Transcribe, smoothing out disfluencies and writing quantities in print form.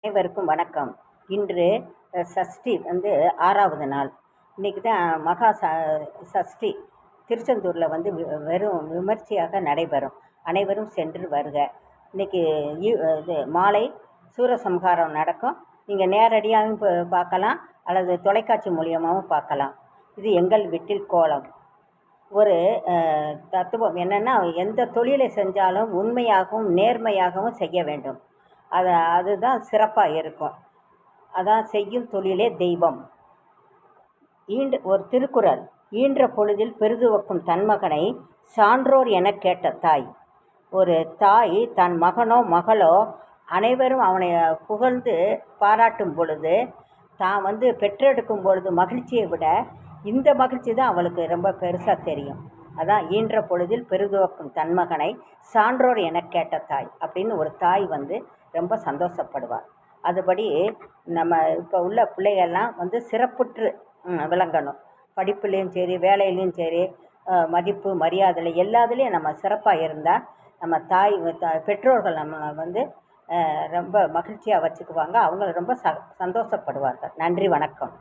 அனைவருக்கும் வணக்கம். இன்று சஷ்டி வந்து 6வது நாள். இன்றைக்கி தான் மகா சஷ்டி திருச்செந்தூரில் வந்து வெறும் விமர்சையாக நடைபெறும். அனைவரும் சென்று வருக. இன்றைக்கி இது மாலை சூரசம்ஹாரம் நடக்கும். நீங்கள் நேரடியாகவும் பார்க்கலாம், அல்லது தொலைக்காட்சி மூலியமாகவும் பார்க்கலாம். இது எங்கள் வீட்டில் கோலம். ஒரு தத்துவம் என்னென்னா, எந்த தொழிலை செஞ்சாலும் உண்மையாகவும் நேர்மையாகவும் செய்ய வேண்டும். அதுதான் சிறப்பாக இருக்கும். அதான் செய்யும் தொழிலே தெய்வம். ஒரு திருக்குறள், ஈன்ற பொழுதில் பெரிதுவக்கும் தன்மகனை சான்றோர் என கேட்ட தாய். ஒரு தாய் தன் மகனோ மகளோ அனைவரும் அவனை புகழ்ந்து பாராட்டும் பொழுது, தான் வந்து பெற்றெடுக்கும் பொழுது மகிழ்ச்சியை விட இந்த மகிழ்ச்சி தான் அவளுக்கு ரொம்ப பெருசாக தெரியும். அதான் ஈன்ற பொழுதில் பெரிதுவக்கும் தன்மகனை சான்றோர் என கேட்ட தாய் அப்படின்னு ஒரு தாய் வந்து ரொம்ப சந்தோஷப்படுவார். அதுபடி நம்ம இப்போ உள்ள பிள்ளைகள்லாம் வந்து சிறப்புற்று விளங்கணும். படிப்புலேயும் சரி, வேலையிலையும் சரி, மதிப்பு மரியாதையில் எல்லாத்துலேயும் நம்ம சிறப்பாக இருந்தால் நம்ம பெற்றோர்கள் நம்ம வந்து ரொம்ப மகிழ்ச்சியாக வச்சுக்குவாங்க. அவங்க ரொம்ப சந்தோஷப்படுவார்கள். நன்றி, வணக்கம்.